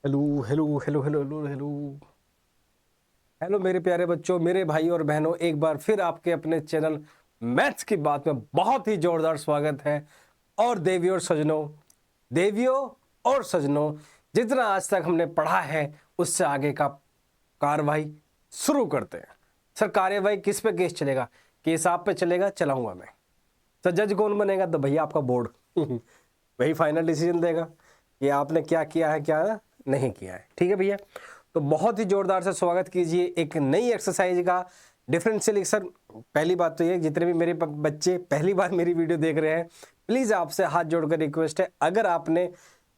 Hello hello hello hello hello hello hello मेरे प्यारे बच्चों, मेरे भाई और बहनों, एक बार फिर आपके अपने चैनल मैथ्स की बात में बहुत ही जोरदार स्वागत है। और देवियों और सजनों, जितना आज तक हमने पढ़ा है उससे आगे का कार्रवाई शुरू करते हैं। सर कार्यवाही किस पे केस चलेगा? केस आप पे चलेगा, चलाऊंगा मैं। सर जज कौन बनेगा? तो भैया आपका बोर्ड वही फाइनल डिसीजन देगा कि आपने क्या किया है क्या नहीं किया है। ठीक है भैया, तो बहुत ही जोरदार से स्वागत कीजिए एक नई एक्सरसाइज का, डिफरेंशियल इक्वेशन। पहली बात तो ये, जितने भी मेरे बच्चे पहली बार मेरी वीडियो देख रहे हैं, प्लीज आपसे हाथ जोड़कर रिक्वेस्ट है, अगर आपने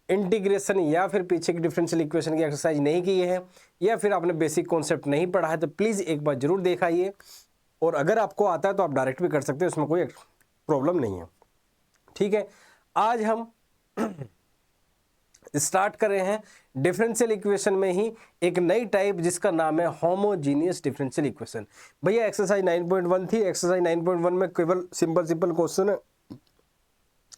इंटीग्रेशन या फिर पीछे की डिफरेंशियल इक्वेशन की एक्सरसाइज नहीं की है या फिर आपने बेसिक कॉन्सेप्ट नहीं पढ़ा है तो प्लीज एक बार जरूर दिखाइए। और अगर आपको आता है तो आप डायरेक्ट भी कर सकते हैं, उसमें कोई प्रॉब्लम नहीं है। ठीक है, आज हम स्टार्ट कर रहे हैं डिफरेंशियल इक्वेशन में ही एक नई टाइप जिसका नाम है होमोजीनियस डिफरेंशियल इक्वेशन। भैया एक्सरसाइज 9.1 थी, एक्सरसाइज 9.1 में केवल सिंपल क्वेश्चन है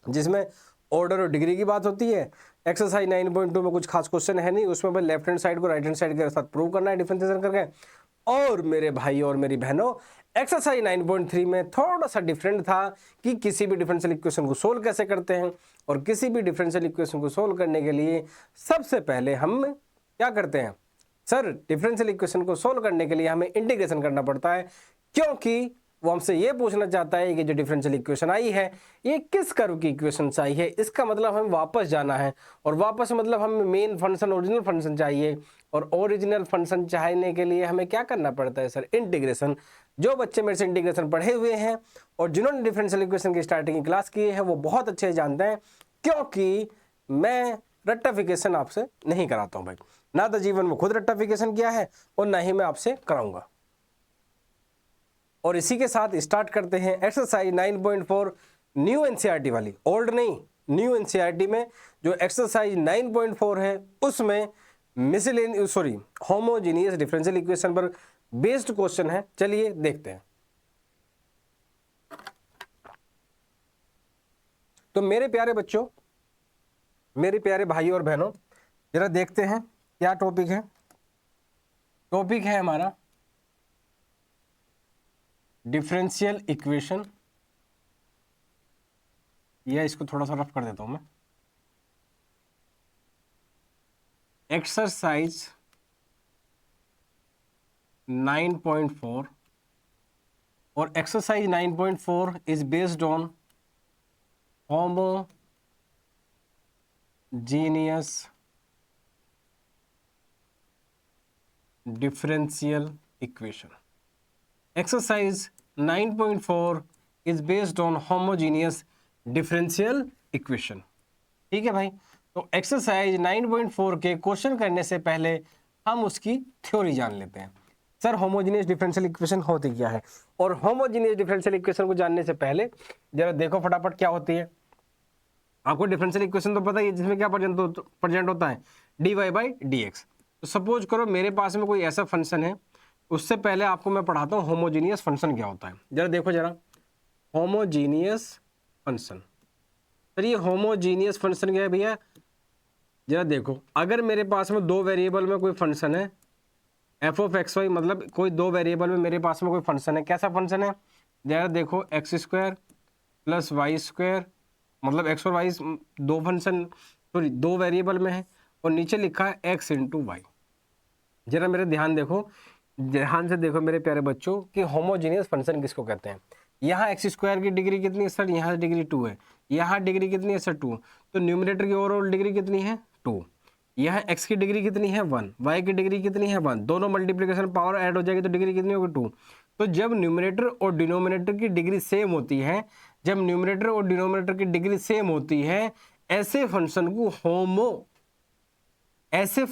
जिसमें ऑर्डर और डिग्री की बात होती है। एक्सरसाइज 9.2 में कुछ खास क्वेश्चन है नहीं, उसमें बस लेफ्ट हैंड साइड को राइट हैंड साइड के साथ प्रूव करना है डिफरेंशिएशन करके। और मेरे भाई और मेरी बहनों, एक्सरसाइज 9.3 में थोड़ा सा डिफरेंट था कि किसी भी डिफरेंशियल इक्वेशन को सोल्व कैसे करते हैं। और किसी भी डिफरेंशियल इक्वेशन को सोल्व करने के लिए सबसे पहले हम क्या करते हैं सर? डिफरेंशियल इक्वेशन को सोल्व करने के लिए हमें इंटीग्रेशन करना पड़ता है, क्योंकि वो हमसे ये पूछना चाहता है कि जो डिफरेंशियल इक्वेशन आई है ये किस कर्व की इक्वेशन आई है। इसका मतलब हमें वापस जाना है, और वापस मतलब हमें मेन फंक्शन ओरिजिनल फंक्शन चाहिए। और ओरिजिनल फंक्शन चाहने के लिए हमें क्या करना पड़ता है सर? इंटीग्रेशन। जो बच्चे मेरे से इंटीग्रेशन पढ़े हुए हैं और जिन्होंने डिफरेंशियल इक्वेशन की स्टार्टिंग की क्लास की है वो बहुत अच्छे जानते हैं, क्योंकि मैं रट्टाफिकेशन आपसे नहीं कराता हूं भाई। ना तो जीवन में खुद रट्टाफिकेशन किया है और ना ही मैं आपसे कराऊंगा। और इसी के साथ स्टार्ट करते हैं एक्सरसाइज 9.4 न्यू एनसीईआरटी वाली, ओल्ड नहीं, न्यू एनसीईआरटी में जो एक्सरसाइज 9.4 है उसमें होमोजीनियस डिफरेंशियल इक्वेशन पर बेस्ड क्वेश्चन है। चलिए देखते हैं। तो मेरे प्यारे बच्चों, मेरे प्यारे भाई और बहनों, जरा देखते हैं क्या टॉपिक है। टॉपिक है हमारा डिफरेंशियल इक्वेशन, या इसको थोड़ा सा रफ कर देता हूं मैं। एक्सरसाइज 9.4 और exercise 9.4 is based on homogeneous differential equation. Exercise 9.4 is based on homogeneous differential equation. ठीक है भाई, तो एक्सरसाइज 9.4 के क्वेश्चन करने से पहले हम उसकी थ्योरी जान लेते हैं। सर होमोजीनियस डिफरेंशियल इक्वेशन होती क्या है? और होमोजीनियस डिफरेंशियल इक्वेशन को जानने से पहले जरा देखो फटाफट क्या होती है। आपको डिफरेंशियल इक्वेशन तो पता ही है, जिसमें क्या प्रेजेंट होता है dy बाई डी एक्स। तो सपोज करो मेरे पास में कोई ऐसा फंक्शन है, उससे पहले आपको मैं पढ़ाता हूँ होमोजीनियस फंक्शन क्या होता है। जरा देखो जरा, होमोजीनियस फंक्शन। सर ये होमोजीनियस फंक्शन क्या है भैया? जरा देखो, अगर मेरे पास में दो वेरिएबल में कोई फंक्शन है एफ ऑफ एक्स वाई, मतलब कोई दो वेरिएबल में मेरे पास में कोई फंक्शन है, कैसा फंक्शन है? जरा देखो, x square plus y square, मतलब एक्स और वाई दो फंक्शन, सॉरी दो वेरिएबल में है, और नीचे लिखा है एक्स इंटू वाई। जरा मेरे ध्यान देखो, ध्यान से देखो मेरे प्यारे बच्चों कि होमोजीनियस फंक्शन किसको कहते हैं। यहाँ एक्स स्क्वायर की डिग्री कितनी है सर? यहाँ डिग्री 2 है। यहाँ डिग्री कितनी है सर? 2। तो न्यूमरेटर की ओवरऑल डिग्री कितनी है? 2। यहाँ x की डिग्री कितनी है? 1। y की डिग्री कितनी है? 1। दोनों मल्टीप्लिकेशन पावर ऐड हो जाएगी तो डिग्री कितनी होगी? 2। तो जब न्यूमरेटर और डिनोमिनेटर की डिग्री सेम होती है, जब न्यूमरेटर और डिनोमिनेटर की डिग्री सेम होती है, ऐसे फंक्शन को हम होमोजीनियस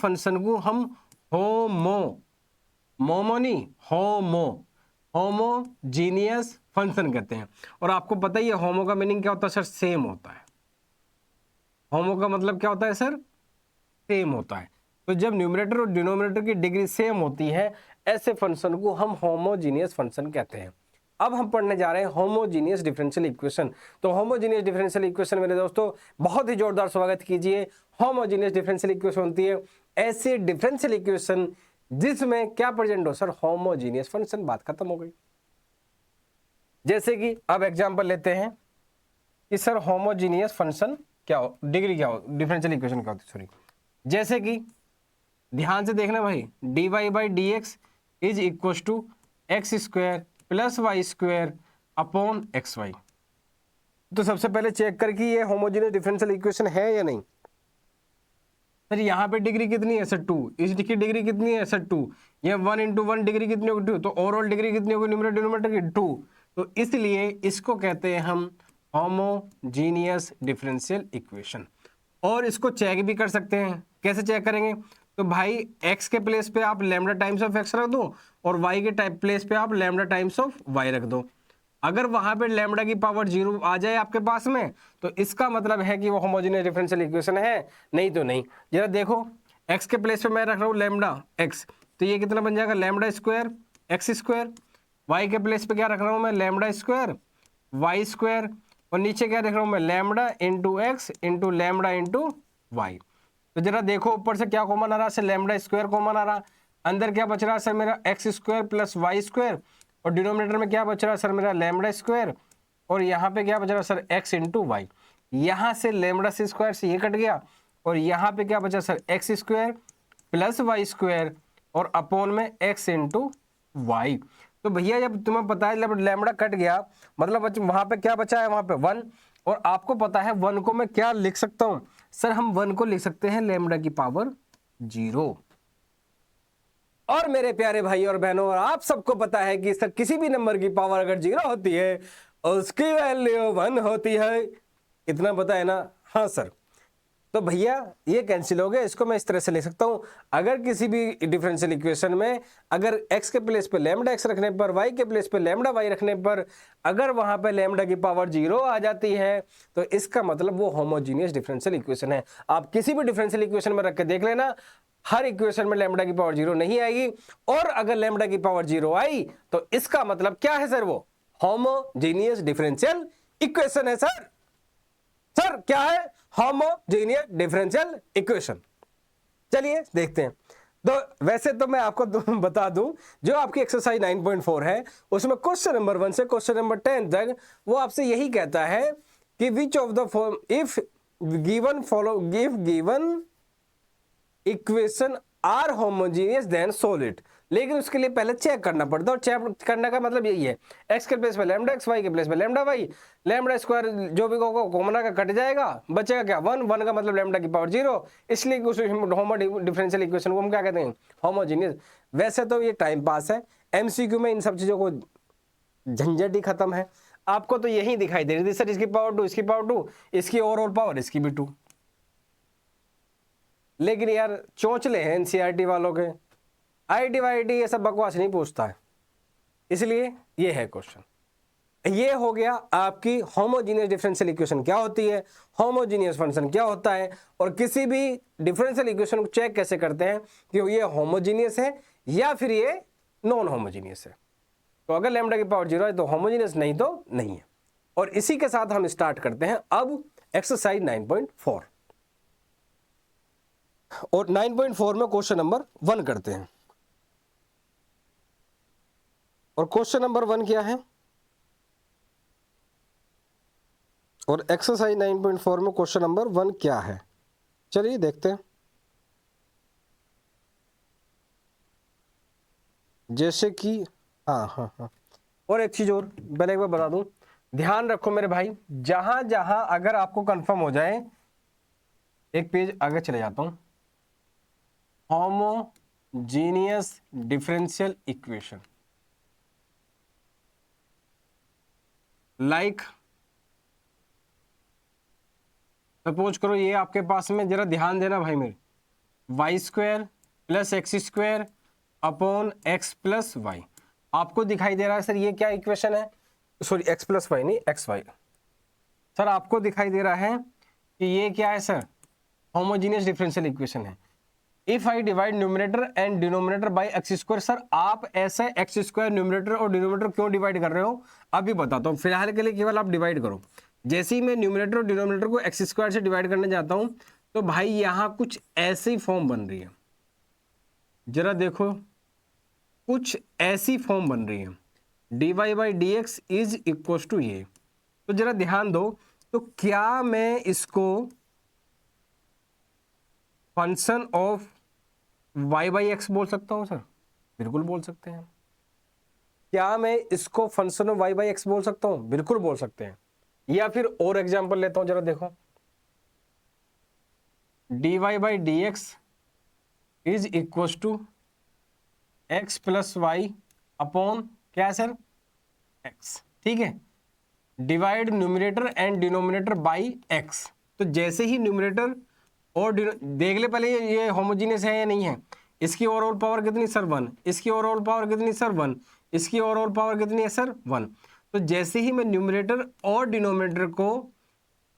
फंक्शन कहते हैं। और आपको पता ही है होमो का मीनिंग क्या होता है सर? सेम होता है। होमो का मतलब क्या होता है सर? सेम होता है। तो जब न्यूमरेटर और डिनोमिनेटर की डिग्री सेम होती है, ऐसे फंक्शन को हम होमोजीनियस फंक्शन कहते हैं। अब हम पढ़ने जा रहे हैं होमोजीनियस डिफरेंशियल इक्वेशन। तो होमोजीनियस डिफरेंशियल इक्वेशन मेरे दोस्तों बहुत ही जोरदार स्वागत कीजिए। होमोजीनियस डिफरेंशियल इक्वेशन होती है ऐसे डिफरेंशियल इक्वेशन जिसमें क्या प्रेजेंट हो सर, होमोजीनियस फंक्शन। बात खत्म हो गई। जैसे कि अब एग्जांपल लेते हैं कि सर होमोजीनियस फंक्शन क्या हो, डिग्री क्या हो, डिफरेंशियल इक्वेशन क्या होती है, सॉरी। जैसे कि ध्यान से देखना भाई, dy by d x is equal to x square plus y square upon x y. तो सबसे पहले चेक कर कि ये होमोजेनियस डिफरेंशियल इक्वेशन है या नहीं। सर यहाँ पे डिग्री कितनी है सर 2, इसकी डिग्री कितनी है सर 2, ये 1 इंटू 1 डिग्री कितनी होगी 2, तो ओवरऑल डिग्री कितनी होगी न्यूमरेटर डिनोमिनेटर की 2। तो इसलिए इसको कहते हैं हम होमोजीनियस डिफरेंशियल इक्वेशन। और इसको चेक भी कर सकते हैं। कैसे चेक करेंगे, तो भाई x के प्लेस पे आप लैम्डा टाइम्स ऑफ x रख दो और y के प्लेस पे आप लैम्डा टाइम्स ऑफ y रख दो। अगर वहां पे लैम्डा की पावर 0 आ जाए आपके पास में, तो इसका मतलब है कि वो होमोजेनियस डिफरेंशियल इक्वेशन है, नहीं तो नहीं। जरा देखो, x के प्लेस पे मैं रख रहा हूँ लैम्डा x, तो ये कितना बन जाएगा, lambda square x square. y के प्लेस पे क्या रख रहा हूँ मैं, लैम्डा स्क्वायर वाई स्क्वायर, और नीचे क्या रख रहा हूँ मैं, lambda into x into lambda into y. तो जरा देखो ऊपर से क्या कॉमन आ रहा है सर, लैम्डा स्क्वायर कॉमन आ रहा, अंदर क्या बच रहा है सर मेरा x square plus y square, और डिनोमिनेटर में क्या बच रहा है सर मेरा लैम्डा स्क्वायर, और यहाँ पे क्या बच रहा है सर एक्स इंटू वाई। यहाँ से लैम्डा से स्क्वायर से ये कट गया, और यहाँ पे क्या बचा sir x square plus y square और अपोन में एक्स इंटू वाई। तो भैया जब तुम्हें पता है जब लैम्डा कट गया, मतलब वहां पे क्या बचा है, वहां पे 1, और आपको पता है 1 को मैं क्या लिख सकता हूं सर, हम 1 को लिख सकते हैं लैम्डा की पावर 0। और मेरे प्यारे भाई और बहनों, और आप सबको पता है कि सर किसी भी नंबर की पावर अगर 0 होती है उसकी वैल्यू 1 होती है, इतना पता है ना। हाँ सर, तो भैया ये कैंसिल हो गया, इसको मैं इस तरह से लिख सकता हूं, अगर किसी भी डिफरेंशियल इक्वेशन में अगर x के प्लेस पे लैम्डा x रखने पर, y के प्लेस पे लैम्डा y रखने पर अगर वहां पे लैम्डा की पावर 0 आ जाती है, तो इसका मतलब वो होमोजीनियस डिफरेंशियल इक्वेशन है। आप किसी भी डिफरेंशियल इक्वेशन में रख के देख लेना, हर इक्वेशन में लैम्डा की पावर 0 नहीं आएगी, और अगर लैम्डा की पावर 0 आई तो इसका मतलब क्या है सर, वो होमोजीनियस डिफरेंशियल इक्वेशन है सर। सर क्या है, होमोजेनियस डिफरेंशियल इक्वेशन। चलिए देखते हैं। तो वैसे तो मैं आपको बता दूं, जो आपकी एक्सरसाइज 9.4 है उसमें क्वेश्चन नंबर 1 से क्वेश्चन नंबर 10 तक वो आपसे यही कहता है कि which of the if given equation are homogeneous then solve it. लेकिन उसके लिए पहले चेक करना पड़ता है, और चेक करने का मतलब यही है, एक्स के प्लेस पे लैम्डा एक्स, वाई के प्लेस पे लैम्डा वाई, लैम्डा स्क्वायर जो भी कॉमन का कट जाएगा, बचेगा क्या 1, 1 का मतलब लैम्डा की पावर 0, इसलिए उस होमो डिफरेंशियल इक्वेशन को हम क्या कहते हैं, होमोजीनियस। वैसे तो ये टाइम पास है, एमसीक्यू में इन सब चीजों को झंझट ही खत्म है। आपको तो यही दिखाई दे रही थी सर, इसकी पावर 2, इसकी पावर 2, इसकी ओवरऑल पावर इसकी भी 2। लेकिन यार चोंचले हैं एनसीईआरटी वालों के, आईटी वाईटी ये सब बकवास नहीं पूछता है, इसलिए ये है क्वेश्चन। ये हो गया आपकी होमोजीनियस डिफरेंशियल इक्वेशन क्या होती है, होमोजीनियस फंक्शन क्या होता है, और किसी भी डिफरेंशियल इक्वेशन को चेक कैसे करते हैं कि ये होमोजीनियस है या फिर ये नॉन होमोजीनियस है। तो अगर लैम्डा की पावर 0 है तो होमोजीनियस, नहीं तो नहीं है। और इसी के साथ हम स्टार्ट करते हैं अब एक्सरसाइज 9.4, और 9.4 में क्वेश्चन नंबर 1 करते हैं। और क्वेश्चन नंबर 1 क्या है, और एक्सरसाइज 9.4 में क्वेश्चन नंबर 1 क्या है, चलिए देखते हैं। जैसे कि हाँ, और एक चीज और पहले एक बार बता दूं, ध्यान रखो मेरे भाई, जहां जहां अगर आपको कंफर्म हो जाए, एक पेज आगे चले जाता हूं, homogeneous differential equation, like suppose करो ये आपके पास में, जरा ध्यान देना भाई मेरे, y square plus x square upon x plus y. आपको दिखाई दे रहा है सर ये क्या इक्वेशन है, सॉरी एक्स प्लस वाई नहीं एक्स वाई। सर आपको दिखाई दे रहा है कि ये क्या है सर, होमोजीनियस डिफरेंशियल इक्वेशन है। If I divide numerator and denominator by x square. Sir आप ऐसे एक्स स्क्वायर न्यूमरेटर और डिनोमिनेटर क्यों डिवाइड कर रहे हो, अभी बताता हूँ, फिलहाल के लिए केवल आप डिवाइड करो। जैसे ही मैं न्यूमरेटर और डिनोमिनेटर को एक्स स्क्वायर से डिवाइड करने जाता हूँ, तो भाई यहाँ कुछ ऐसी फॉर्म बन रही है, जरा देखो कुछ ऐसी फॉर्म बन रही है, dy by d x is equal to ये। तो जरा ध्यान दो, तो क्या मैं इसको function of y by x बोल सकता हूं सर? बिल्कुल बोल सकते हैं। क्या मैं इसको function of y by x बोल सकता हूं? बिल्कुल बोल सकते हैं। या फिर और एग्जांपल लेता हूं, जरा देखो, dy by d x is equal to x plus y upon क्या है सर? एक्स। ठीक है, divide numerator and denominator by x. तो जैसे ही न्यूमरेटर और देख ले पहले ये होमोजीनियस है या नहीं है। इसकी ओवरऑल पावर कितनी सर? 1। इसकी ओवरऑल पावर कितनी सर? 1। इसकी ओवरऑल पावर कितनी है सर? 1। तो जैसे ही मैं न्यूमरेटर और डिनोमिनेटर को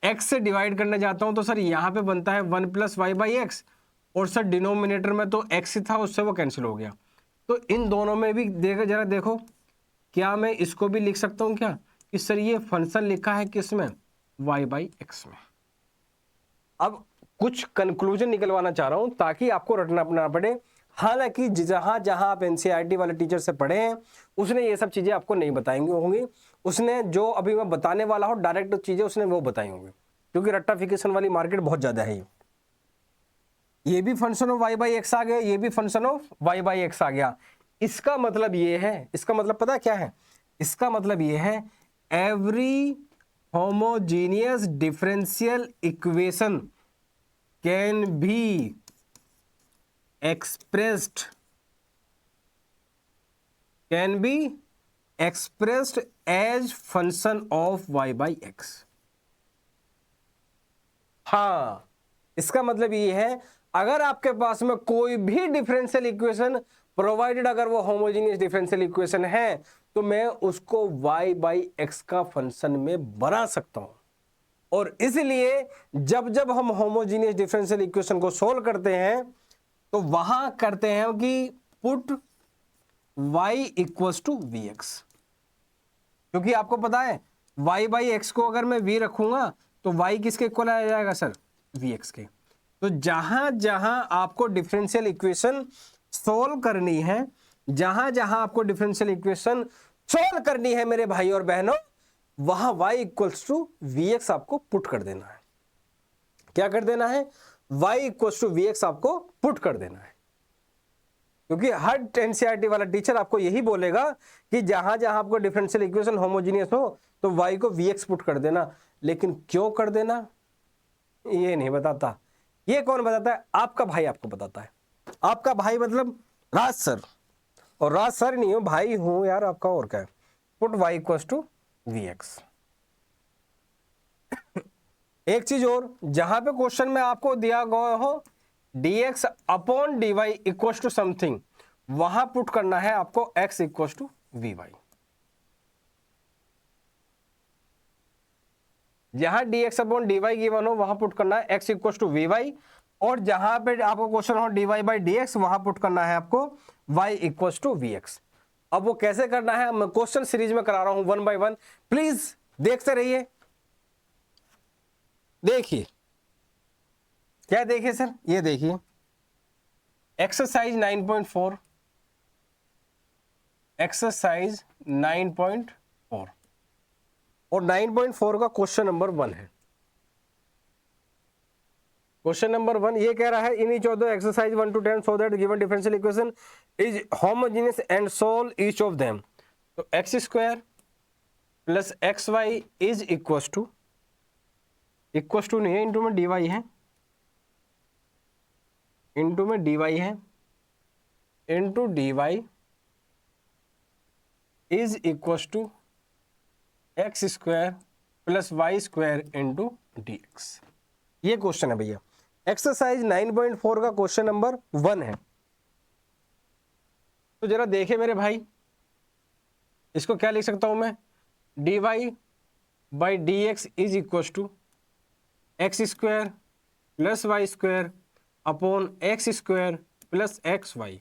x से डिवाइड करने जाता हूं तो सर यहाँ पे बनता है 1 प्लस वाई बाई एक्स, और सर डिनोमिनेटर में तो x ही था, उससे वो कैंसिल हो गया। तो इन दोनों में भी देखो, जरा देखो, क्या मैं इसको भी लिख सकता हूं क्या कि सर ये फंक्शन लिखा है किसमें? y बाई एक्स में। अब कुछ कंक्लूजन निकलवाना चाह रहा हूं ताकि आपको रटना ना पड़े। हालांकि जहां जहां आप एनसीईआरटी वाले टीचर से पढ़े हैं उसने ये सब चीजें आपको नहीं बताएंगे होंगी, उसने जो अभी मैं बताने वाला हूं डायरेक्ट चीजें उसने वो बताई होंगी, क्योंकि रट्टाफिकेशन वाली मार्केट बहुत ज्यादा है। ये भी function of y by x आ गया, ये भी function of y by x आ गया। इसका मतलब ये है, इसका मतलब पता क्या है? इसका मतलब ये है every homogeneous differential equation can be expressed as function of y by x। हाँ, इसका मतलब ये है अगर आपके पास में कोई भी डिफरेंशियल इक्वेशन प्रोवाइडेड, अगर वो होमोजीनियस डिफरेंशियल इक्वेशन है, तो मैं उसको y बाई एक्स का फंक्शन में बना सकता हूं। और इसलिए जब जब हम होमोजीनियस डिफरेंशियल इक्वेशन को सोल्व करते हैं तो वहां करते हैं कि put y equal to v x, क्योंकि आपको पता है y बाई एक्स को अगर मैं v रखूंगा तो y किसके इक्वल आ जाएगा सर? वी एक्स के। तो जहां जहां आपको डिफरेंशियल इक्वेशन सोल्व करनी है, जहां जहां आपको डिफरेंशियल इक्वेशन सोल्व करनी है मेरे भाई और बहनों, वहां y equals to v x आपको पुट कर देना है। क्या कर देना है? y equals to v x आपको पुट कर देना है, क्योंकि हर एनसीईआरटी वाला टीचर आपको यही बोलेगा कि जहां जहां आपको डिफरेंशियल इक्वेशन होमोजीनियस हो तो y को वी एक्स पुट कर देना। लेकिन क्यों कर देना ये नहीं बताता। ये कौन बताता है? आपका भाई आपको बताता है। आपका भाई मतलब राज सर, और राज सर नहीं हो, भाई हूं यार आपका, और क्या है? Put y equals to v x. एक चीज और, जहां पे क्वेश्चन में आपको दिया गया हो dx upon dy equal to something, वहां पुट करना है आपको x equal to v y. जहां dx अपॉन dy गिवन हो वहां पुट करना है x equal to v y, और जहां पे आपको क्वेश्चन हो dy बाई dx वहां पुट करना है आपको y equal to v x. अब वो कैसे करना है मैं क्वेश्चन सीरीज में करा रहा हूं 1 बाय 1, प्लीज देखते रहिए। देखिए क्या देखिए सर, ये देखिए एक्सरसाइज 9.4, एक्सरसाइज 9.4 और 9.4 का क्वेश्चन नंबर 1 है। क्वेश्चन नंबर 1 ये कह रहा है in each of the exercise 1 to 10 so that given differential equation is homogeneous and solve each of them. तो x square plus x y is equal to नहीं है, इंटू में d y है, into में डी वाई है, into d y is equal to x square plus y square into d x. ये question है भैया, एक्सरसाइज 9.4 का क्वेश्चन नंबर 1 है। तो जरा देखे मेरे भाई, इसको क्या लिख सकता हूं मैं? D y by d x is equal to x square plus y square upon x square plus x y.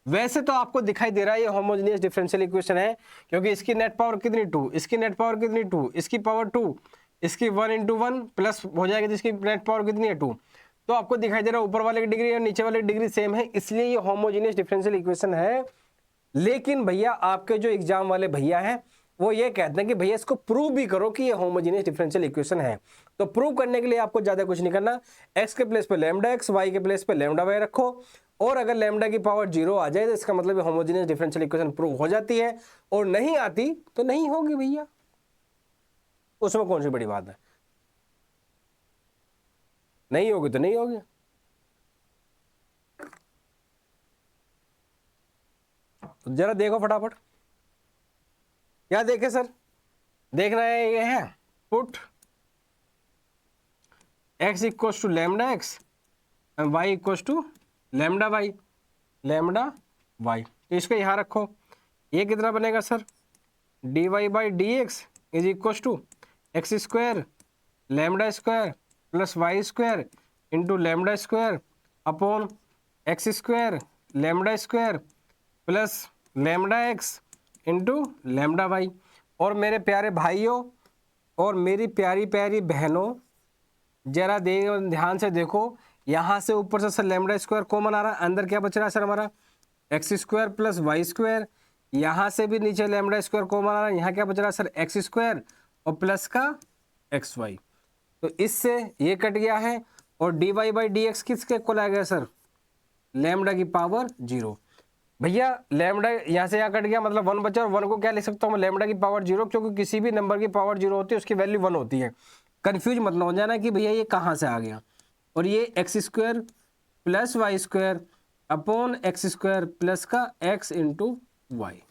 वैसे तो आपको दिखाई दे रहा है ये होमोजेनियस डिफरेंशियल इक्वेशन है, क्योंकि इसकी नेट पावर कितनी 2, इसकी नेट पावर कितनी 2, इसकी पावर 2, इसकी 1 into 1 प्लस हो जाएगी, जिसकी नेट पावर कितनी है 2। तो आपको दिखाई दे रहा है ऊपर वाले की डिग्री और नीचे वाले की डिग्री सेम है, इसलिए ये होमोजेनियस डिफरेंशियल इक्वेशन है। लेकिन भैया आपके जो एग्जाम वाले भैया हैं वो ये कहते हैं कि भैया इसको प्रूव भी करो कि ये होमोजेनियस डिफरेंशियल इक्वेशन है। तो प्रूव करने के लिए आपको ज्यादा कुछ नहीं करना, x के प्लेस पे लैम्डा x, y के प्लेस पे लैम्डा y रखो, और अगर लैम्डा की पावर 0 आ जाए तो इसका मतलब होमोजेनियस डिफरेंशियल इक्वेशन प्रूव हो जाती है, और नहीं आती तो नहीं होगी भैया, उसमें कौन सी बड़ी बात है, नहीं होगी तो नहीं होगी। तो जरा देखो फटाफट, क्या देखे सर, देखना है ये है put x equals to lambda x and y equals to lambda y, lambda y, तो इसको यहां रखो, ये कितना बनेगा sir, dy by d x is equals to x square lambda square plus y square into lambda square upon x square lambda square plus lambda x into lambda y. और मेरे प्यारे भाइयों और मेरी प्यारी प्यारी बहनों, जरा ध्यान से देखो, यहाँ से ऊपर से सर लैम्डा स्क्वायर कॉमन आ रहा है, अंदर क्या बच रहा है सर हमारा x square plus y square, यहाँ से भी नीचे लैम्डा स्क्वायर कॉमन आ रहा है, यहाँ क्या बच रहा है सर एक्स स्क्वायर और प्लस का एक्स वाई, तो इससे ये कट गया है, और d y by d x किसके इक्वल आ गया सर, लैम्डा की पावर 0। भैया लैम्डा यहाँ से यहाँ कट गया, मतलब 1 बचा, और 1 को क्या लिख सकता हूँ मैं, लैम्डा की पावर 0, क्योंकि किसी भी नंबर की पावर 0 होती है उसकी वैल्यू 1 होती है। कंफ्यूज मत ना हो जाना कि भैया ये कहाँ से आ गया, और ये x square plus y square upon x square plus का एक्स इंटू वाई।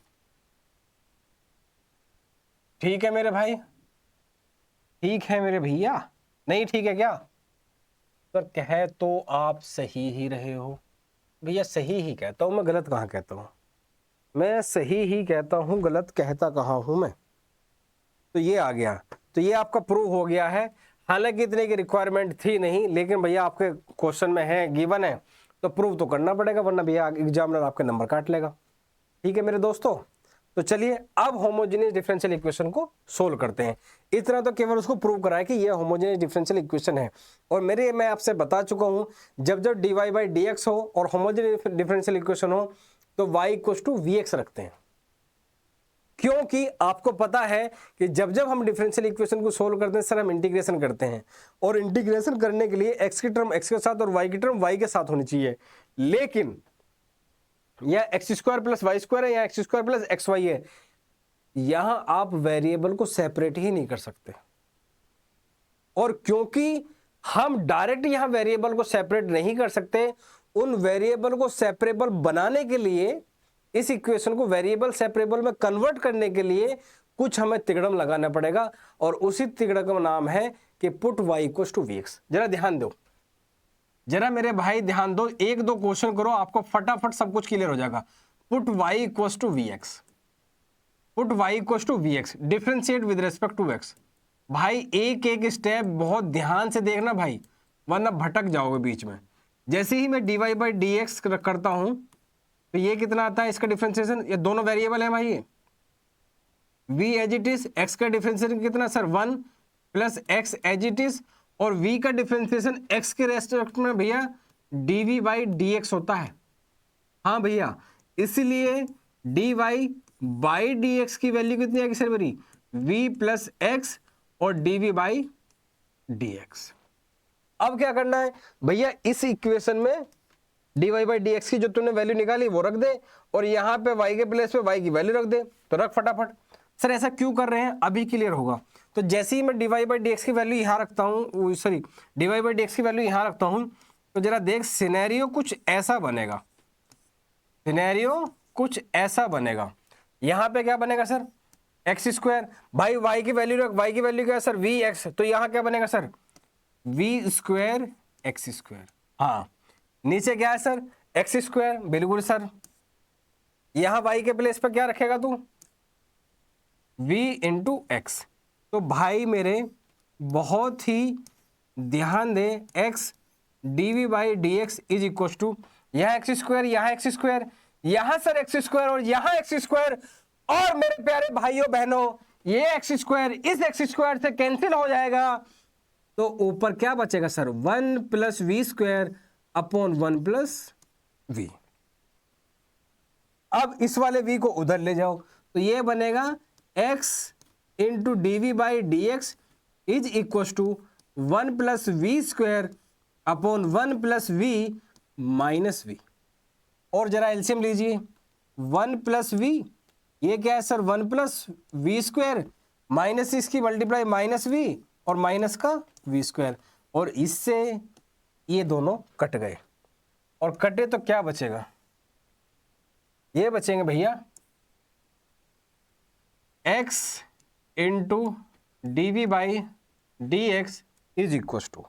ठीक है मेरे भाई, ठीक है मेरे भैया, नहीं ठीक है क्या सर, कहे तो आप सही ही रहे हो भैया, सही ही कहता हूं मैं, गलत कहाँ कहता हूं, मैं सही ही कहता हूं, गलत कहता कहाँ हूं मैं। तो ये आ गया, तो ये आपका प्रूव हो गया है, हालांकि इतने की रिक्वायरमेंट थी नहीं, लेकिन भैया आपके क्वेश्चन में है, गिवन है, तो प्रूव तो करना पड़ेगा, वरना भैया एग्जामिनर आपके नंबर काट लेगा। ठीक है मेरे दोस्तों, तो चलिए अब होमोजेनियस डिफरेंशियल इक्वेशन को सोल्व करते हैं। इतना तो केवल उसको प्रूव करा है कि ये होमोजेनियस डिफरेंशियल इक्वेशन है, और मैं आपसे बता चुका हूं, जब जब dy बाई डी एक्स हो और होमोजेनियस डिफरेंशियल इक्वेशन हो तो y equals to v x रखते हैं, क्योंकि आपको पता है कि जब जब हम डिफरेंशियल इक्वेशन को सोल्व करते हैं सर, हम इंटीग्रेशन करते हैं, और इंटीग्रेशन करने के लिए x की टर्म x के साथ और y की टर्म y के साथ होनी चाहिए, लेकिन या x square plus y square है या x square plus x y है, यहां आप वेरिएबल को सेपरेट ही नहीं कर सकते, और क्योंकि हम डायरेक्ट यहां वेरिएबल को सेपरेट नहीं कर सकते, उन वेरिएबल को सेपरेबल बनाने के लिए, इस इक्वेशन को वेरिएबल सेपरेबल में कन्वर्ट करने के लिए कुछ हमें तिगड़म लगाना पड़ेगा, और उसी तिगड़म का नाम है कि put y equals to v x. जरा ध्यान दो, जरा मेरे भाई ध्यान दो, एक दो क्वेश्चन करो, आपको फटाफट सब कुछ क्लियर हो जाएगा। Put y equals to v x, put y equals to v x, differentiate with respect to x। भाई एक एक स्टेप बहुत ध्यान से देखना भाई, वरना भटक जाओगे बीच में। जैसे ही मैं dy बाई डी एक्स करता हूं तो ये कितना आता है इसका डिफरेंशिएशन, ये दोनों वेरिएबल है भाई, ये v as it is, x का डिफरेंशिएशन कितना sir 1 plus x as it is, और v का डिफरेंशिएशन x के रेस्पेक्ट में भैया dv बाई डी एक्स होता है। हाँ भैया, इसलिए dy बाई डी एक्स की वैल्यू कितनी आएगी सर मेरी, v प्लस एक्स और dv बाई डी एक्स। अब क्या करना है भैया, इस इक्वेशन में dy बाई डी एक्स की जो तूने वैल्यू निकाली वो रख दे, और यहां पे y के प्लेस पे y की वैल्यू रख दे, तो रख फटाफट। सर ऐसा क्यों कर रहे हैं, अभी क्लियर होगा। तो जैसे ही मैं dy बाई डी एक्स की वैल्यू यहां रखता हूं, sorry dy by d x की वैल्यू यहां रखता हूं, तो जरा देख सिनेरियो कुछ ऐसा बनेगा, सिनेरियो कुछ ऐसा बनेगा। यहां पे क्या बनेगा सर, एक्स स्क्वायर, भाई y की वैल्यू रख, y की वैल्यू क्या है सर वी एक्स, तो यहां क्या बनेगा sir v square x square. हाँ, नीचे क्या है सर एक्स स्क्वायर, बिल्कुल सर। यहां y के प्लेस पर क्या रखेगा तू, v इंटू एक्स। तो भाई मेरे बहुत ही ध्यान दे, x dv by d x is equal to, यहां एक्स स्क्वायर, यहां एक्स स्क्वायर, यहां सर एक्स स्क्वायर और यहां एक्स स्क्वायर, और मेरे प्यारे भाइयों बहनों ये एक्स स्क्वायर इस एक्स स्क्वायर से कैंसिल हो जाएगा, तो ऊपर क्या बचेगा sir, 1 plus v square upon 1 plus v. अब इस वाले v को उधर ले जाओ तो ये बनेगा x into d v by d x is equal to 1 plus v square upon 1 plus v minus v. और जरा एलसीएम लीजिए, 1 प्लस वी, ये क्या है सर, 1 प्लस वी स्क्वायर माइनस इसकी मल्टीप्लाई माइनस वी और माइनस का वी स्क्वायर, और इससे ये दोनों कट गए, और कटे तो क्या बचेगा, ये बचेंगे भैया x into d v by d x is equal to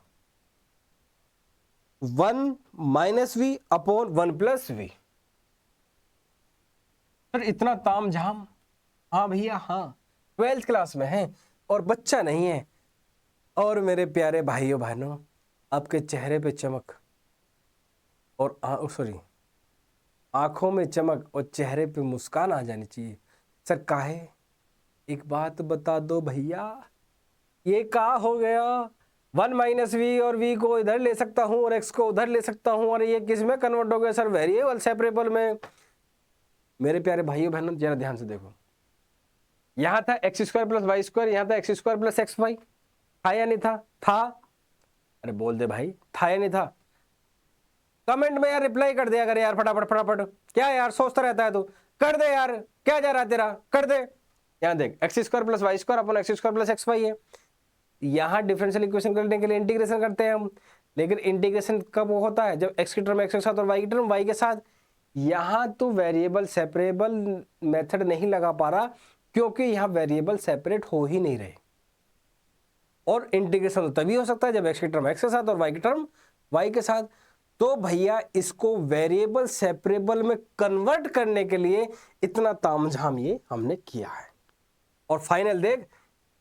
1 minus v upon 1 plus v. Sir इतना ताम झाम, हाँ भैया हाँ, 12th क्लास में है और बच्चा नहीं है। और मेरे प्यारे भाइयों बहनों, आपके चेहरे पे चमक और सॉरी आंखों में चमक और चेहरे पे मुस्कान आ जानी चाहिए। सर काहे, एक बात बता दो भैया, ये का हो गया, 1 माइनस वी और v को इधर ले सकता हूं और x को उधर ले सकता हूं, और ये किस में कन्वर्ट हो गया सर, वेरिएबल सेपरेबल में। मेरे प्यारे भाइयों बहनों जरा ध्यान से देखो, यहां था x square plus y square, यहां था x square plus x y, था या नहीं था, था, अरे बोल दे भाई, था या नहीं था, कमेंट में यार रिप्लाई कर दे अगर यार, फटाफट फटाफट, क्या यार सोचता रहता है तू, कर दे यार, क्या जा रहा है तेरा, कर दे। यहां देख x square plus y square upon x square plus x y है, यहां डिफरेंशियल इक्वेशन करने के लिए इंटीग्रेशन करते हैं हम, लेकिन इंटीग्रेशन कब होता है, जब एक्स की टर्म एक्स के साथ और वाई की टर्म वाई के साथ। यहां तो वेरिएबल सेपरेबल मेथड नहीं लगा पा रहा, क्योंकि यहां वेरिएबल सेपरेट हो ही नहीं रहे, और इंटीग्रेशन तो तभी हो सकता है जब एक्स की टर्म एक्स के साथ और वाई की टर्म वाई के साथ। तो भैया इसको वेरिएबल सेपरेबल में कन्वर्ट करने के लिए इतना तामझाम ये हमने किया है, और फाइनल देख,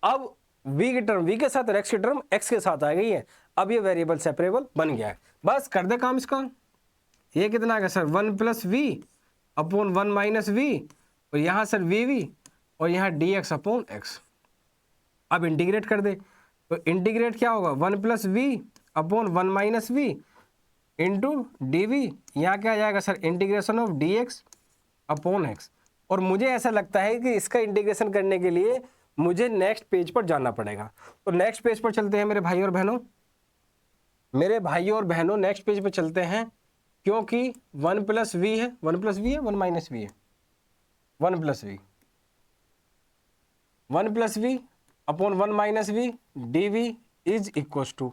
अब v की टर्म v के साथ और x की टर्म x के साथ आ गई है, अब ये वेरिएबल सेपरेबल बन गया है। बस कर दे काम इसका, ये कितना आ गया sir, 1 plus v upon 1 minus v, और यहां सर वी और यहां dx अपॉन एक्स। अब इंटीग्रेट कर दे, तो इंटीग्रेट क्या होगा, 1 plus v upon 1 minus v into d v, यहाँ क्या आ जाएगा sir, integration of d x upon x. और मुझे ऐसा लगता है कि इसका इंटीग्रेशन करने के लिए मुझे नेक्स्ट पेज पर जाना पड़ेगा, तो नेक्स्ट पेज पर चलते हैं मेरे भाई और बहनों, मेरे भाइयों और बहनों नेक्स्ट पेज पर चलते हैं, क्योंकि 1 प्लस वी है, 1 प्लस वी है, 1 माइनस वी है, 1 plus v, 1 plus v upon 1 minus v d v is equal to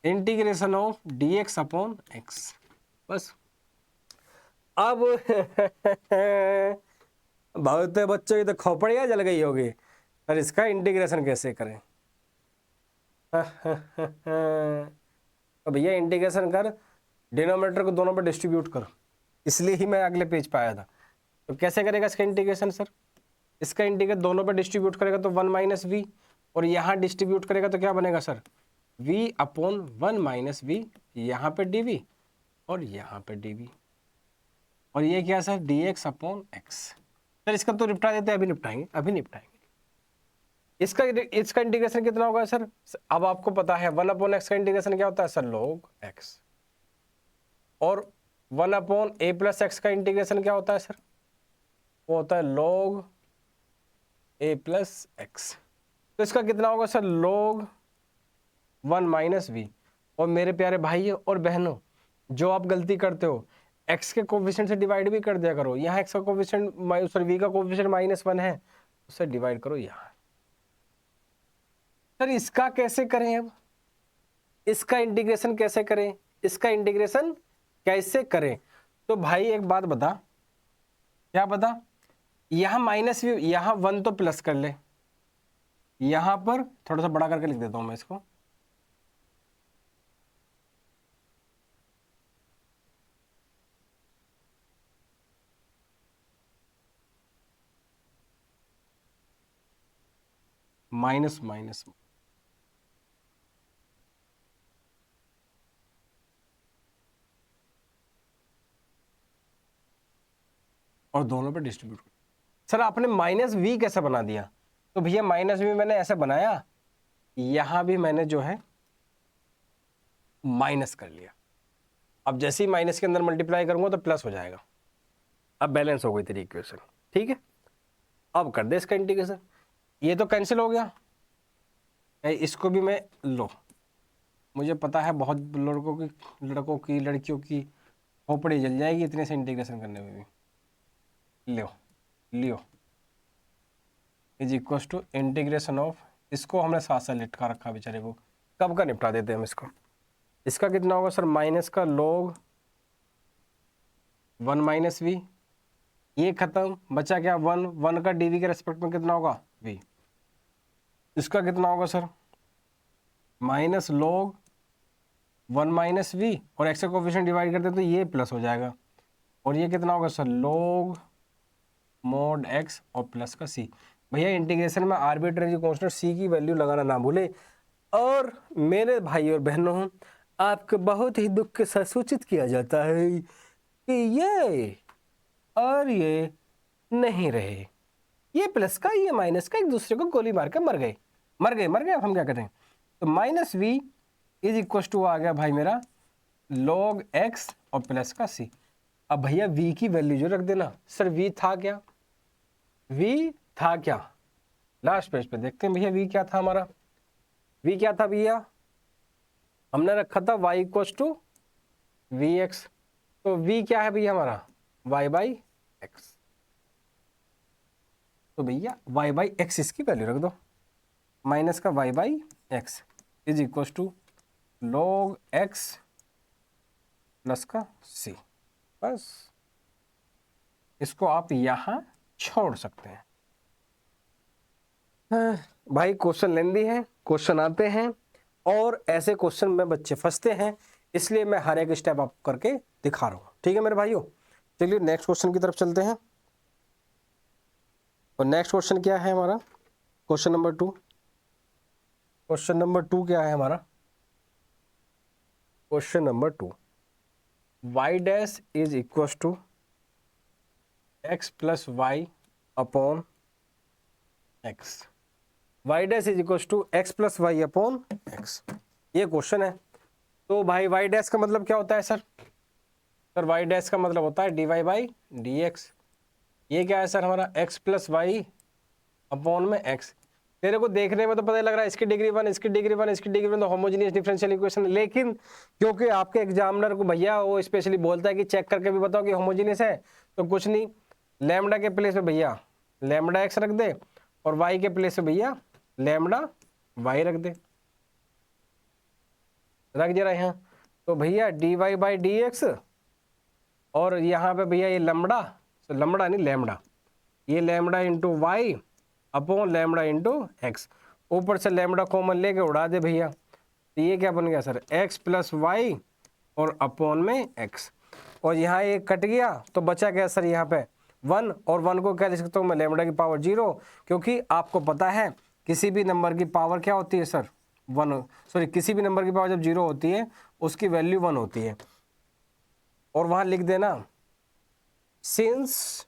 integration of d x upon x. बस अब बहुत बच्चों की तो खोपड़ियाँ जल गई होगी, और इसका इंटीग्रेशन कैसे करें। तो भैया इंटीग्रेशन कर, डिनोमिनेटर को दोनों पर डिस्ट्रीब्यूट कर, इसलिए ही मैं अगले पेज पे आया था। तो कैसे करेगा इसका इंटीग्रेशन सर, इसका इंटीग्रेट दोनों पर डिस्ट्रीब्यूट करेगा तो 1 माइनस वी, और यहाँ डिस्ट्रीब्यूट करेगा तो क्या बनेगा sir, v upon 1 minus v, यहाँ पे डी वी और यहाँ पे डी वी, और ये क्या sir, D x upon x. Sir इसका तो निपटा देते हैं, अभी निपटाएंगे, अभी निपटाएंगे। इसका इंटीग्रेशन कितना होगा सर, अब आपको पता है 1 अपॉन एक्स का इंटीग्रेशन क्या होता है सर, log x, और 1 अपॉन a प्लस एक्स का इंटीग्रेशन क्या होता है सर, वो होता है log a प्लस एक्स। तो इसका कितना होगा सर, log 1 माइनस वी। और मेरे प्यारे भाइयों और बहनों, जो आप गलती करते हो, x के कोफिशिएंट से डिवाइड भी कर दिया करो, यहाँ x का कोफिशिएंट सॉरी v का कोफिशिएंट -1 है, उससे डिवाइड करो यहाँ। सर इसका कैसे करें, अब इसका इंटीग्रेशन कैसे करें, इसका इंटीग्रेशन कैसे करें। तो भाई एक बात बता, क्या बता, यहाँ माइनस वी, यहाँ 1 तो प्लस कर ले, यहाँ पर थोड़ा सा बड़ा करके लिख देता हूं मैं इसको, माइनस माइनस, और दोनों पे डिस्ट्रीब्यूट। सर आपने माइनस वी कैसे बना दिया, तो भैया माइनस वी मैंने ऐसे बनाया, यहां भी मैंने जो है माइनस कर लिया। अब जैसे ही माइनस के अंदर मल्टीप्लाई करूंगा तो प्लस हो जाएगा। अब बैलेंस हो गई तेरी इक्वेशन, ठीक है। अब कर दे इसका इंटीग्रेशन, ये तो कैंसिल हो गया, इसको भी मैं लो, मुझे पता है बहुत लड़कों की लड़कियों की खोपड़ी जल जाएगी इतने से इंटीग्रेशन करने में भी। लियो लियो is equal to integration of, इसको हमने साथ साथ लिटका रखा बेचारे को, कब का निपटा देते हैं हम इसको। इसका कितना होगा सर, माइनस का log 1 माइनस वी, ये खत्म, बचा क्या 1, 1 का dv के रेस्पेक्ट में कितना होगा v, इसका कितना होगा sir minus log 1 minus v, और एक्स का कोफिशिएंट डिवाइड करते हैं तो ये प्लस हो जाएगा, और ये कितना होगा सर log mod x और प्लस का c। भैया इंटीग्रेशन में आर्बिट्रेरी कांस्टेंट c की वैल्यू लगाना ना भूले। और मेरे भाई और बहनों, आपको बहुत ही दुख के साथ सूचित किया जाता है कि ये और ये नहीं रहे, ये प्लस का ये माइनस का एक दूसरे को गोली मार के मर गए। अब हम क्या करें, तो minus v is equal to आ गया भाई मेरा log x और प्लस का c। अब भैया v की वैल्यू जो रख देना। सर v था क्या, v था क्या, लास्ट पेज पे देखते हैं भैया v क्या था हमारा। v क्या था भैया, हमने रखा था y equal to v x, तो v क्या है भैया हमारा y बाई एक्स, तो भैया y बाई एक्स इसकी वैल्यू रख दो, माइनस का y by x is equal to log x plus का c। बस इसको आप यहां छोड़ सकते हैं। भाई क्वेश्चन लेंदी है, क्वेश्चन आते हैं और ऐसे क्वेश्चन में बच्चे फंसते हैं, इसलिए मैं हर एक स्टेप आप करके दिखा रहा हूं, ठीक है मेरे भाइयों। चलिए नेक्स्ट क्वेश्चन की तरफ चलते हैं। और नेक्स्ट क्वेश्चन क्या है हमारा, क्वेश्चन नंबर 2। क्वेश्चन नंबर 2 क्या है हमारा, question number 2, y dash is equal to x plus y upon x, y dash is equal to x plus y upon x, ये क्वेश्चन है। तो भाई y डैश का मतलब क्या होता है सर, y डैश का मतलब होता है dy बाई डी एक्स। ये क्या है सर हमारा x प्लस वाई अपॉन में x। तेरे को देखने में तो पता लग रहा है इसकी डिग्री 1, इसकी डिग्री 1, इसकी डिग्री 1 तो होमोजेनियस डिफरेंशियल इक्वेशन, लेकिन क्योंकि आपके एग्जामिनर को भैया वो स्पेशली बोलता है कि चेक करके भी बताओ कि होमोजेनियस है, तो कुछ नहीं, लैम्डा के प्लेस पे भैया लैम्डा x रख दे और y के प्लेस पे भैया लैम्डा y रख दे, रख जरा यहाँ। तो भैया d y by d x, और यहाँ पे भैया ये लैम्डा, तो लैम्डा नहीं लैम्डा, ये lambda into y upon lambda into x, ऊपर से लैम्डा कॉमन लेके उड़ा दे भैया, तो ये क्या बन गया सर एक्स प्लस वाई और अपॉन में एक्स, और यहाँ ये कट गया तो बचा क्या सर यहाँ पे 1, और 1 को क्या लिख सकता हूँ मैं लैम्डा की पावर 0, क्योंकि आपको पता है किसी भी नंबर की पावर क्या होती है सर 1, सॉरी किसी भी नंबर की पावर जब 0 होती है उसकी वैल्यू 1 होती है। और वहाँ लिख देना सिंस,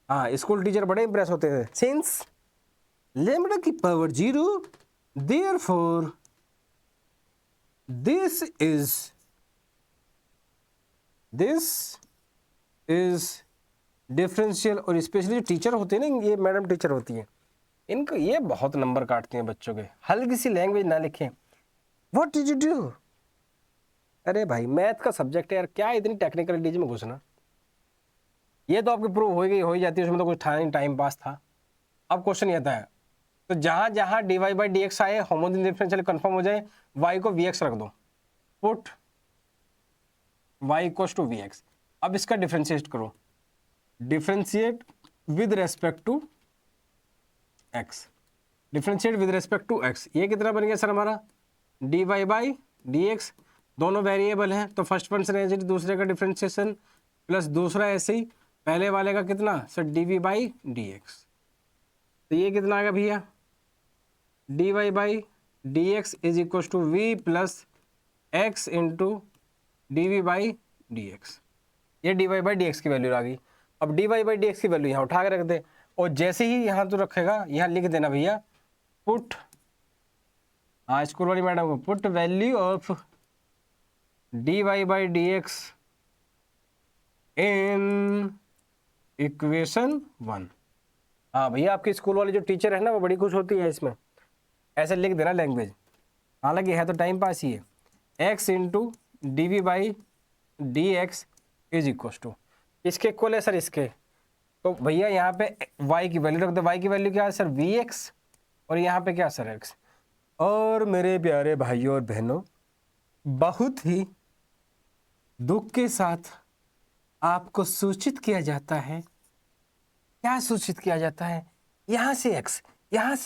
हाँ स्कूल टीचर बड़े इंप्रेस होते हैं, सिंस लैम्डा की power 0 therefore this is differential. और स्पेशली जो टीचर होते हैं ना, ये मैडम टीचर होती हैं, इनको ये बहुत नंबर काटते हैं बच्चों के, हल्की सी लैंग्वेज ना लिखें, व्हाट डिड यू डू। अरे भाई मैथ का सब्जेक्ट है यार, क्या इतनी टेक्निकल डीज में घुसना, ये तो आपकी प्रूव हो ही जाती है, उसमें तो कुछ टाइम पास था। अब क्वेश्चन ये आता है, तो जहां जहां d y by d x आए होमोजेनियस डिफरेंशियल कंफर्म हो जाए, y को वी एक्स रख दो, put y equal to v x. अब इसका डिफरेंशिएट करो, differentiate with respect to x, differentiate with respect to x, ये कितना बन गया सर हमारा d y by d x, दोनों वेरिएबल हैं तो फर्स्ट फंक्शन एज दूसरे का डिफरेंशिएशन प्लस दूसरा ऐसे ही पहले वाले का कितना sir d v by d x, तो ये कितना आ गया भैया d y by d x is equal to v plus x into d v by d x, ये d y by d x की वैल्यू आ गई। अब d y by d x की वैल्यू यहाँ उठा के रख दे, और जैसे ही यहाँ तो रखेगा यहाँ लिख देना भैया पुट, हाँ स्कूल वाली मैडम को, put value of dy/dx in equation 1। हाँ भैया, आपकी स्कूल वाली जो टीचर है ना वो बड़ी खुश होती है इसमें, ऐसे लिख देना लैंग्वेज, हालांकि है तो टाइम पास ही है। x into d v by d x is equal to, इसके इक्वल है सर इसके, तो भैया यहाँ पे y की वैल्यू रख दो। y की वैल्यू क्या है सर vx, और यहाँ पे क्या सर x। और मेरे प्यारे भाइयों और बहनों, बहुत ही दुख के साथ आपको सूचित किया जाता है, क्या सूचित किया जाता है, यहाँ से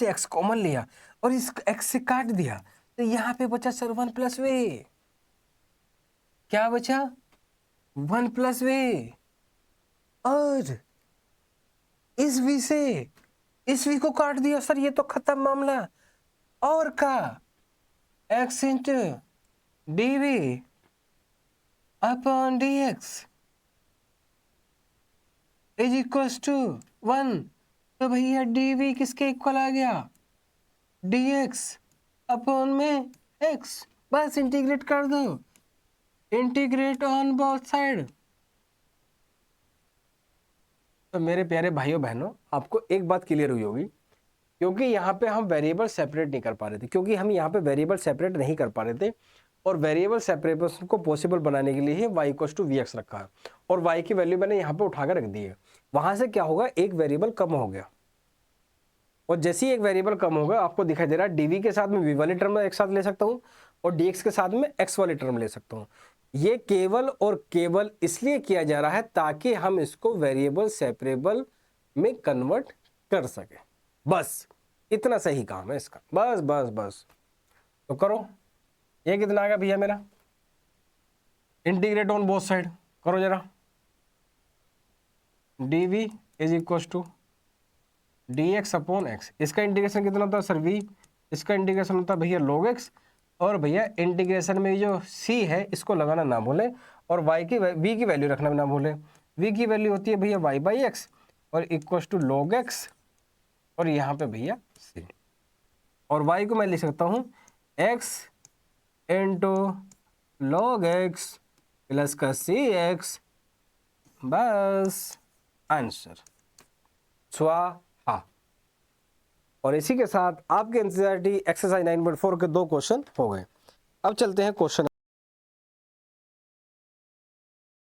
x कॉमन लिया और इस x से काट दिया, तो यहाँ पे बचा सर 1 प्लस वे। क्या बचा? 1 प्लस वे। और इस v से इस v को काट दिया सर, ये तो खत्म मामला। और का x into d v upon d x is equal to 1। तो भैया डी वी किसके इक्वल आ गया? डी एक्स अपॉन में x। बस इंटीग्रेट कर दो, इंटीग्रेट ऑन बोथ साइड। तो मेरे प्यारे भाइयों बहनों, आपको एक बात क्लियर हुई होगी, क्योंकि यहाँ पे हम वेरिएबल सेपरेट नहीं कर पा रहे थे, क्योंकि हम यहाँ पे वेरिएबल सेपरेट नहीं कर पा रहे थे, और वेरिएबल सेपरेशन को पॉसिबल बनाने के लिए ही y equal to v x रखा है, और y की वैल्यू मैंने यहाँ पे उठाकर रख दी है। वहां से क्या होगा, एक वेरिएबल कम हो गया, और जैसे ही एक वेरिएबल कम होगा आपको दिखाई दे रहा है dv के साथ में v वाली टर्म एक साथ ले सकता हूँ, और dx के साथ में x वाली टर्म ले सकता हूँ। ये केवल और केवल इसलिए किया जा रहा है ताकि हम इसको वेरिएबल सेपरेबल में कन्वर्ट कर सके, बस इतना सही काम है इसका, बस बस बस। तो करो, ये कितना आ गया भैया मेरा, इंटीग्रेट ऑन बोथ साइड करो जरा। dv is equal to dx upon x, इसका इंटीग्रेशन कितना होता है सर v, इसका इंटीग्रेशन होता है भैया log x, और भैया इंटीग्रेशन में जो c है इसको लगाना ना भूलें, और y की v की वैल्यू रखना ना भूलें। v की वैल्यू होती है भैया y बाई एक्स और इक्वल टू log x, और यहाँ पे भैया c, और y को मैं लिख सकता हूँ x into log x plus का cx, बस आंसर स्वाहा। और इसी के साथ आपके एनसीईआरटी एक्सरसाइज 9.4 के 2 क्वेश्चन हो गए। अब चलते हैं क्वेश्चन